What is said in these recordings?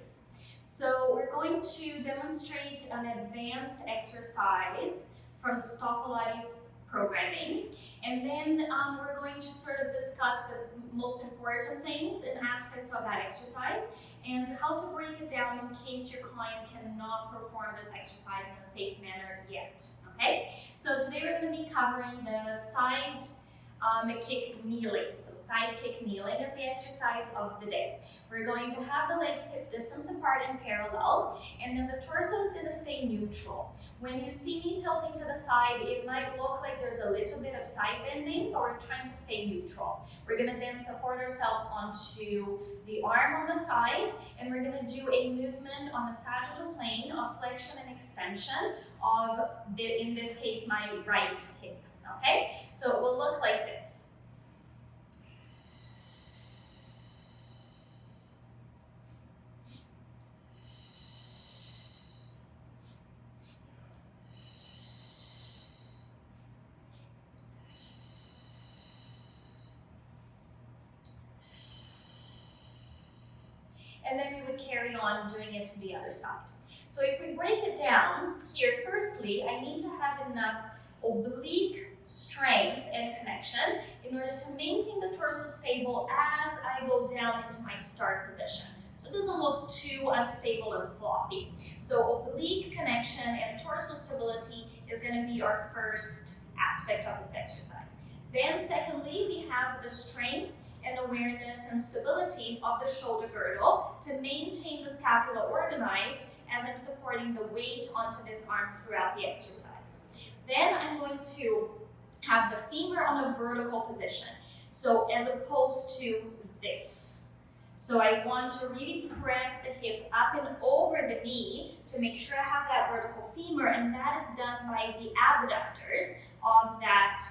series. So we're going to demonstrate an advanced exercise from the STOTT Pilates programming, and then we're going to sort of discuss the most important things and aspects of that exercise and how to break it down in case your client cannot perform this exercise in a safe manner yet. Okay, so today we're going to be covering the Sidekick Kneeling. So Sidekick Kneeling is the exercise of the day. We're going to have the legs hip distance apart in parallel, and then the torso is going to stay neutral. When you see me tilting to the side, it might look like there's a little bit of side bending, but we're trying to stay neutral. We're going to then support ourselves onto the arm on the side, and we're going to do a movement on the sagittal plane of flexion and extension of, in this case, my right hip. Okay, so it will look like this. And then we would carry on doing it to the other side. So if we break it down here, firstly, I need to have enough oblique strength and connection in order to maintain the torso stable as I go down into my start position. So it doesn't look too unstable and floppy. So oblique connection and torso stability is going to be our first aspect of this exercise. Then secondly, we have the strength and awareness and stability of the shoulder girdle to maintain the scapula organized as I'm supporting the weight onto this arm throughout the exercise. Then I'm going to have the femur on a vertical position, so as opposed to this. So I want to really press the hip up and over the knee to make sure I have that vertical femur, and that is done by the abductors of that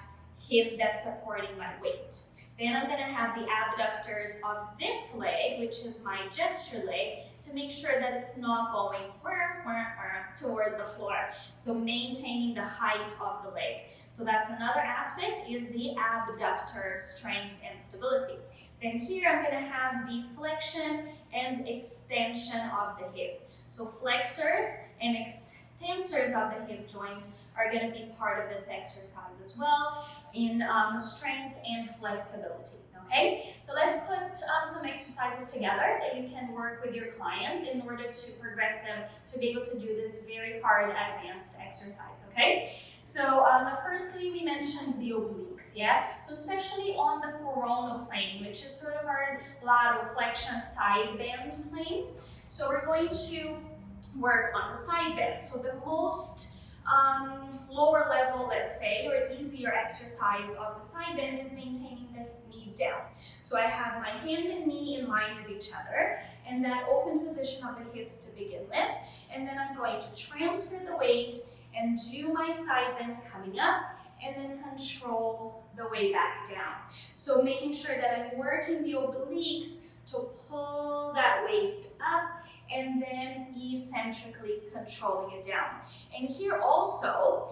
hip that's supporting my weight. Then I'm going to have the abductors of this leg, which is my gesture leg, to make sure that it's not going towards the floor. So maintaining the height of the leg. So that's another aspect, is the abductor strength and stability. Then here I'm going to have the flexion and extension of the hip. So flexors and extensors of the hip joint are going to be part of this exercise as well in strength and flexibility. Okay, so let's put some exercises together that you can work with your clients in order to progress them to be able to do this very hard advanced exercise. Okay, so firstly we mentioned the obliques, yeah? So especially on the coronal plane, which is sort of our lateral flexion side bend plane. So we're going to work on the side bend. So the most lower level, let's say, or easier exercise of the side bend is maintaining the knee down. So I have my hand and knee in line with each other, and that open position of the hips to begin with, and then I'm going to transfer the weight and do my side bend coming up, and then control the way back down. So making sure that I'm working the obliques to pull that waist up, and then eccentrically controlling it down. And here also,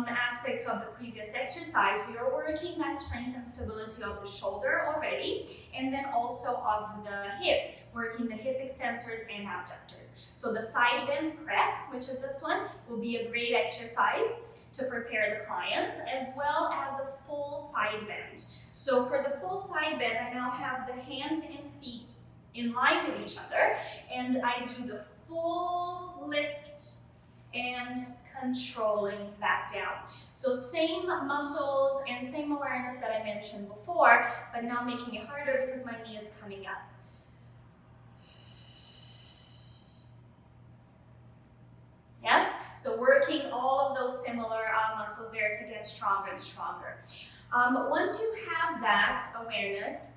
aspects of the previous exercise, we are working that strength and stability of the shoulder already, and then also of the hip, working the hip extensors and abductors. So the side bend prep, which is this one, will be a great exercise to prepare the clients, as well as the full side bend. So for the full side bend, I now have the hand and feet in line with each other, and I do the full lift and controlling back down. So same muscles and same awareness that I mentioned before, but now making it harder because my knee is coming up. Yes? So working all of those similar muscles there to get stronger and stronger. Once you have that awareness,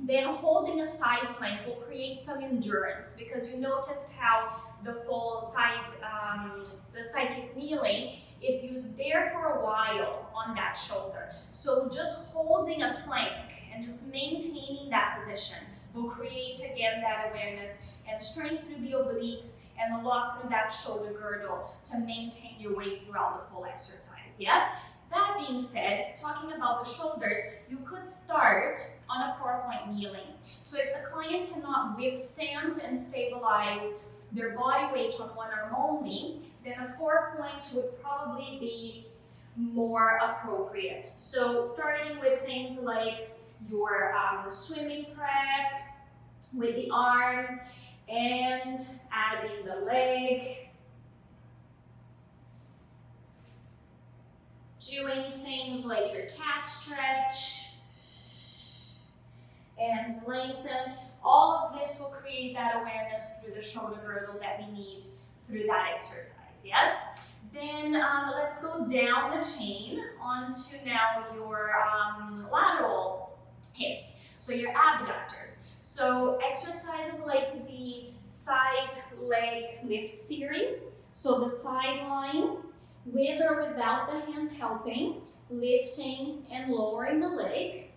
then holding a side plank will create some endurance, because you noticed how the full side, the Sidekick Kneeling, if you're there for a while on that shoulder. So just holding a plank and just maintaining that position will create again that awareness and strength through the obliques and a lot through that shoulder girdle to maintain your weight throughout the full exercise, yeah? That being said, talking about the shoulders, you could start on a 4-point kneeling. So if the client cannot withstand and stabilize their body weight on one arm only, then a 4-point would probably be more appropriate. So starting with things like your swimming prep with the arm and adding the leg. Doing things like your cat stretch and lengthen. All of this will create that awareness through the shoulder girdle that we need through that exercise, yes? Then let's go down the chain onto now your lateral hips, so your abductors. So exercises like the side leg lift series, so the side line, with or without the hand helping, lifting and lowering the leg.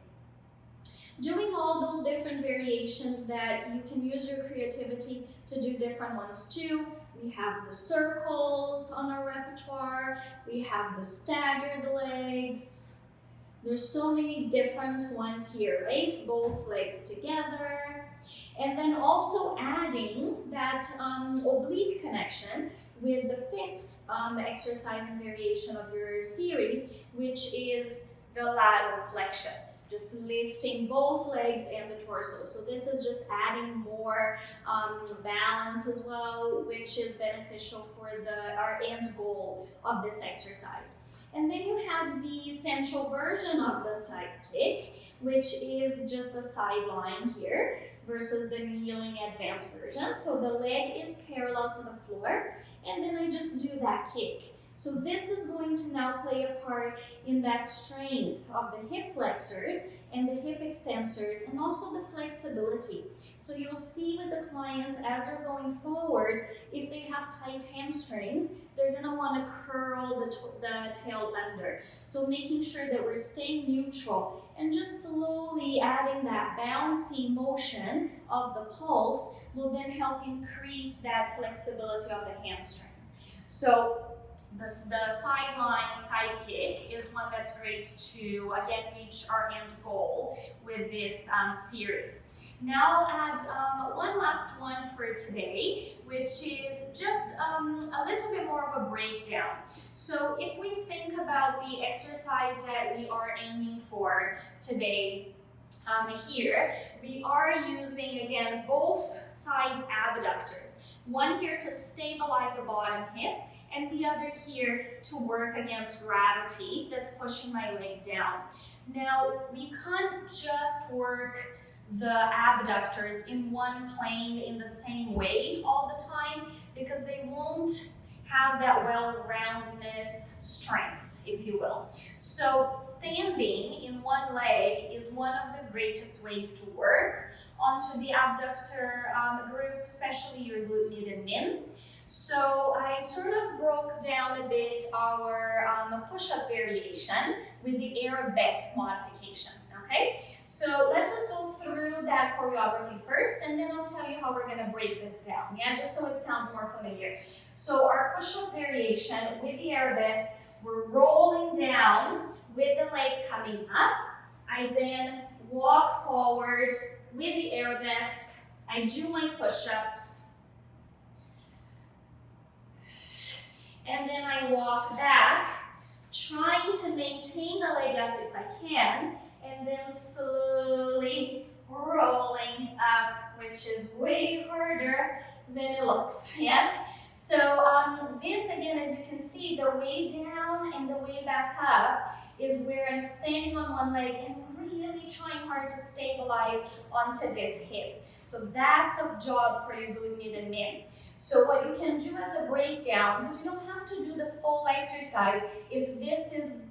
Doing all those different variations that you can use your creativity to do different ones too. We have the circles on our repertoire. We have the staggered legs. There's so many different ones here, right? Both legs together. And then also adding that oblique connection with the fifth exercise and variation of your series, which is the lateral flexion. Just lifting both legs and the torso. So this is just adding more balance as well, which is beneficial for our end goal of this exercise. And then you have the central version of the Sidekick, which is just a side line here versus the kneeling advanced version. So the leg is parallel to the floor, and then I just do that kick. So this is going to now play a part in that strength of the hip flexors and the hip extensors and also the flexibility. So you'll see with the clients as they're going forward, if they have tight hamstrings, they're going to want to curl the tail under. So making sure that we're staying neutral and just slowly adding that bouncy motion of the pulse will then help increase that flexibility of the hamstrings. So the sideline Sidekick is one that's great to, again, reach our end goal with this series. Now I'll add one last one for today, which is just a little bit more of a breakdown. So if we think about the exercise that we are aiming for today, here, we are using, again, both sides abductors. One here to stabilize the bottom hip, and the other here to work against gravity that's pushing my leg down. Now, we can't just work the abductors in one plane in the same way all the time because they won't have that well-roundedness strength, if you will. So standing in one leg is one of the greatest ways to work onto the abductor group, especially your glute med and min. So I sort of broke down a bit our push-up variation with the arabesque modification. Okay, so let's just go through that choreography first, and then I'll tell you how we're going to break this down, yeah, just so it sounds more familiar. So our push-up variation with the arabesque, we're rolling down with the leg coming up. I then walk forward with the arabesque. I do my push-ups. And then I walk back, trying to maintain the leg up if I can, and then slowly rolling up, which is way harder than it looks, yes? So this, again, as you can see, the way down and the way back up is where I'm standing on one leg and really trying hard to stabilize onto this hip. So that's a job for your glute med and min. So what you can do as a breakdown, because you don't have to do the full exercise if this is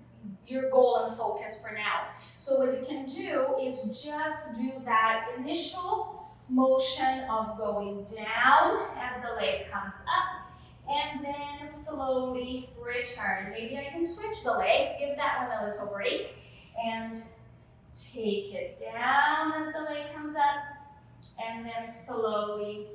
your goal and focus for now. So what you can do is just do that initial motion of going down as the leg comes up, and then slowly return. Maybe I can switch the legs, give that one a little break, and take it down as the leg comes up, and then slowly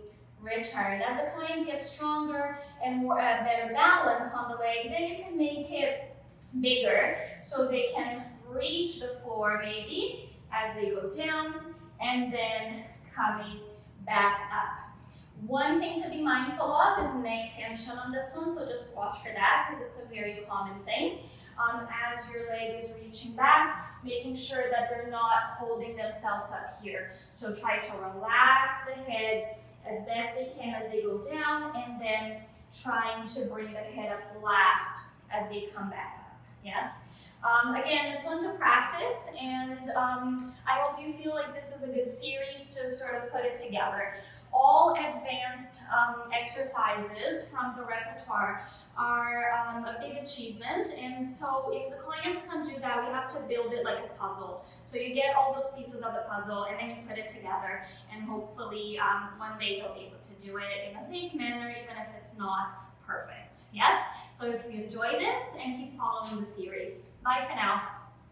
return. As the clients get stronger and more better balance on the leg, then you can make it bigger so they can reach the floor maybe as they go down and then coming back up. One thing to be mindful of is neck tension on this one, so just watch for that because it's a very common thing. As your leg is reaching back, making sure that they're not holding themselves up here. So try to relax the head as best they can as they go down, and then trying to bring the head up last as they come back up. Yes? Again, it's one to practice, and I hope you feel like this is a good series to sort of put it together. All advanced exercises from the repertoire are a big achievement, and so if the clients can do that, we have to build it like a puzzle. So you get all those pieces of the puzzle, and then you put it together, and hopefully one day they'll be able to do it in a safe manner, even if it's not perfect. Yes? So if you enjoy this, and keep following the series. Bye for now.